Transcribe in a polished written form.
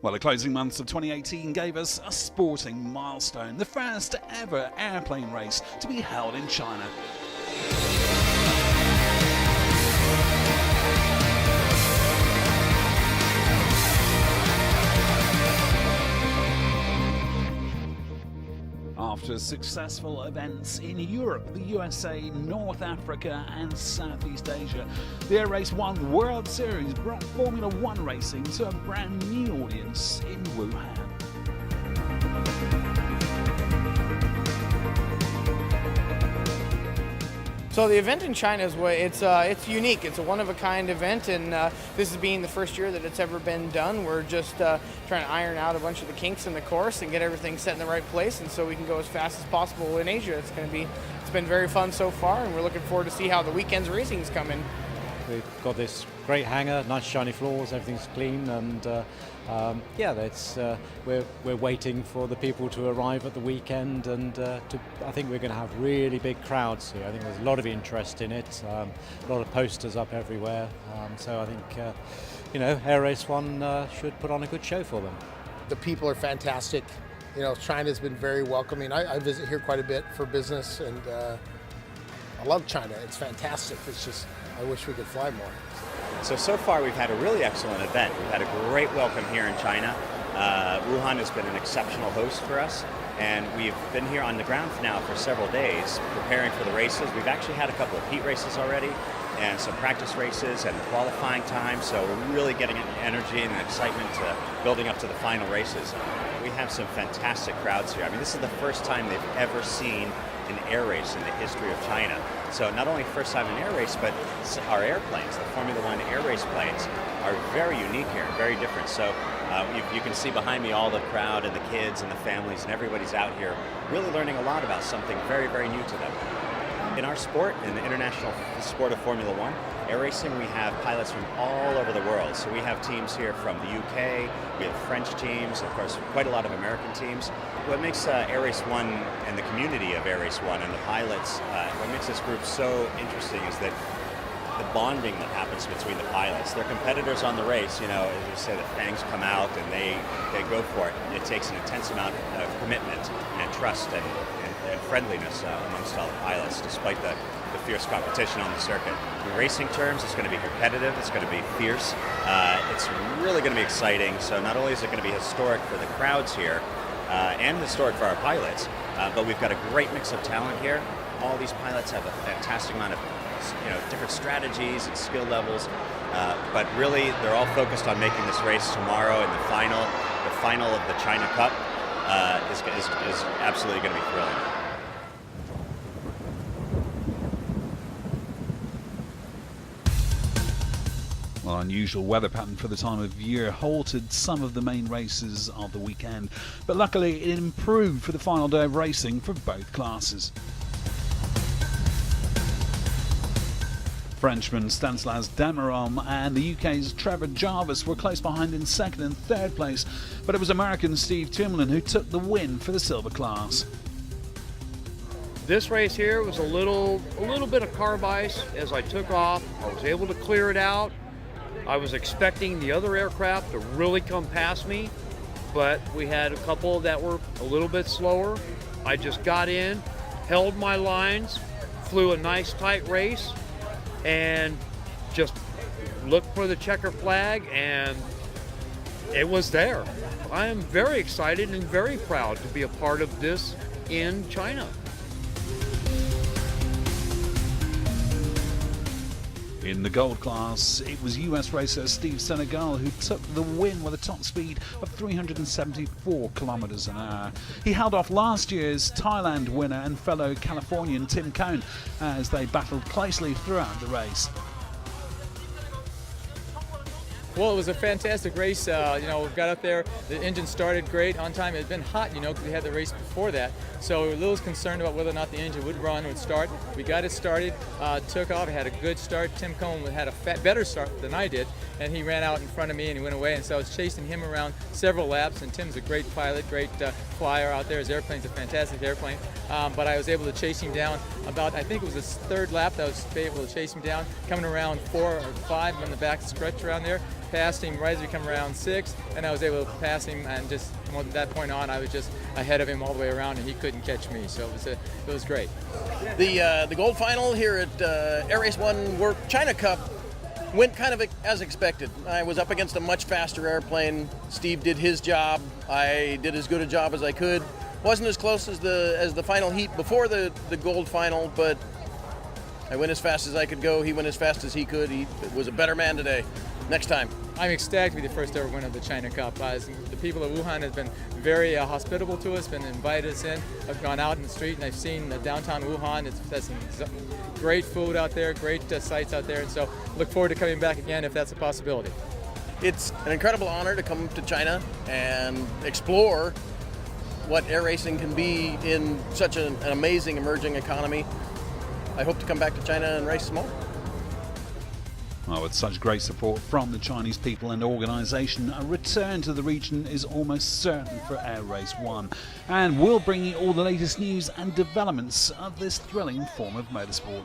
Well, the closing months of 2018 gave us a sporting milestone, the first ever airplane race to be held in China. After successful events in Europe, the USA, North Africa and Southeast Asia, the Air Race 1 World Series brought Formula One racing to a brand new audience in Wuhan. So the event in China is it's unique. It's a one-of-a-kind event, and this is being the first year that it's ever been done. We're just trying to iron out a bunch of the kinks in the course and get everything set in the right place, and so we can go as fast as possible in Asia. It's been very fun so far, and we're looking forward to see how the weekend's racing is coming. We've got this great hangar, nice shiny floors, everything's clean, and we're waiting for the people to arrive at the weekend, and I think we're going to have really big crowds here. I think there's a lot of interest in it, a lot of posters up everywhere, so I think Air Race 1 should put on a good show for them. The people are fantastic. China's been very welcoming. I visit here quite a bit for business, and I love China. It's fantastic. It's just, I wish we could fly more. So far we've had a really excellent event. We've had a great welcome here in China. Wuhan has been an exceptional host for us, and we've been here on the ground now for several days preparing for the races. We've actually had a couple of heat races already and some practice races and qualifying time, so we're really getting energy and excitement to building up to the final races. We have some fantastic crowds here. I mean, this is the first time they've ever seen an air race in the history of China. So not only first time an air race, but our airplanes, the Formula One air race planes, are very unique here, very different. So you can see behind me all the crowd and the kids and the families, and everybody's out here really learning a lot about something very, very new to them. In our sport, in the international sport of Formula One, air racing, we have pilots from all over the world. So we have teams here from the UK, we have French teams, of course, quite a lot of American teams. What makes Air Race 1 and the community of Air Race 1 and the pilots, what makes this group so interesting is that the bonding that happens between the pilots. They're competitors on the race, as you say, the fangs come out and they go for it. It takes an intense amount of commitment and trust and friendliness amongst all the pilots, despite the fierce competition on the circuit. In racing terms, it's going to be competitive, it's going to be fierce, it's really going to be exciting. So not only is it going to be historic for the crowds here, and historic for our pilots, but we've got a great mix of talent here. All these pilots have a fantastic amount of different strategies and skill levels, but really they're all focused on making this race tomorrow, and the final of the China Cup is absolutely going to be thrilling. Well, unusual weather pattern for the time of year halted some of the main races of the weekend, but luckily it improved for the final day of racing for both classes. Frenchman Stanislas Demerom and the UK's Trevor Jarvis were close behind in second and third place, but it was American Steve Timlin who took the win for the silver class. This race here was a little bit of carb ice. As I took off, I was able to clear it out. I was expecting the other aircraft to really come past me, but we had a couple that were a little bit slower. I just got in, held my lines, flew a nice tight race, and just looked for the checker flag, and it was there. I am very excited and very proud to be a part of this in China. In the gold class, it was US racer Steve Senegal who took the win with a top speed of 374 kilometers an hour. He held off last year's Thailand winner and fellow Californian Tim Cohn as they battled closely throughout the race. Well, it was a fantastic race. We got up there, the engine started great on time. It had been hot, because we had the race before that. So we were a little concerned about whether or not the engine would run, would start. We got it started, took off, had a good start. Tim Cohn had a better start than I did, and he ran out in front of me and he went away. And so I was chasing him around several laps, and Tim's a great pilot, great flyer out there. His airplane's a fantastic airplane. But I was able to chase him down about, I think it was his third lap that I was able to chase him down, coming around 4 or 5 on the back stretch around there. passed him right as we come around 6, and I was able to pass him, and just from that point on, I was just ahead of him all the way around, and he couldn't catch me. So it was great. The gold final here at Air Race 1 World China Cup went kind of as expected. I was up against a much faster airplane. Steve did his job. I did as good a job as I could. Wasn't as close as the final heat before the gold final, but I went as fast as I could go. He went as fast as he could. He was a better man today. Next time. I'm ecstatic to be the first ever winner of the China Cup. The people of Wuhan have been very hospitable to us, been invited us in. I've gone out in the street and I've seen downtown Wuhan. There's some great food out there, great sights out there, and so look forward to coming back again if that's a possibility. It's an incredible honor to come to China and explore what air racing can be in such an amazing emerging economy. I hope to come back to China and race some more. Well, with such great support from the Chinese people and organisation, a return to the region is almost certain for Air Race 1. And we'll bring you all the latest news and developments of this thrilling form of motorsport.